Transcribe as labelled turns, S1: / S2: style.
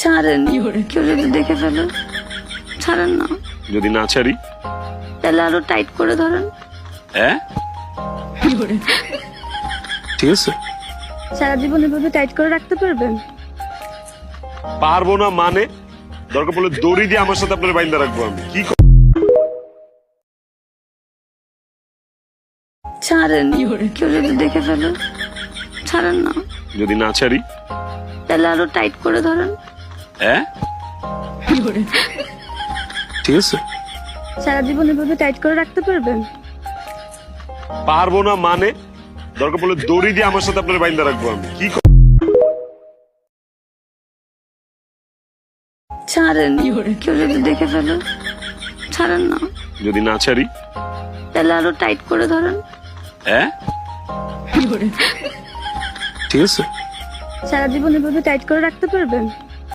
S1: ছাড়েন, কেউ যদি দেখে ফেলে ছাড়েন না।
S2: যদি না ছাড়ি
S1: তাহলে আরো টাইট করে ধরেন।
S2: হ্যাঁ ঠিক আছে।
S1: সারা জীবন এভাবে টাইট করে রাখতে পারবেন?
S2: পারবো না মানে? দরকার পড়লে দড়ি দিয়ে আমার সাথে আপনার বাইন্দা রাখবো আমি। কি
S1: ছাড়েন, কেউ যদি দেখে ফেলে ছাড়েন না।
S2: যদি না ছাড়ি
S1: তাহলে আরো টাইট করে ধরেন।
S2: হ্যাঁ ঠিক আছে।
S1: সারা জীবন এভাবে টাইট করে রাখতে পারবেন?
S2: পারবো না মানে? দরকার পড়লে দড়ি দিয়ে আমার সাথে আপনার বাইন্দা রাখবো আমি। কি
S1: ছাড়েন, কেউ যদি দেখে ফেলে ছাড়েন না।
S2: যদি না ছাড়ি
S1: তাহলে আরো টাইট করে ধরেন।
S2: হ্যাঁ ঠিক আছে।
S1: সারা জীবন এভাবে টাইট করে রাখতে পারবেন?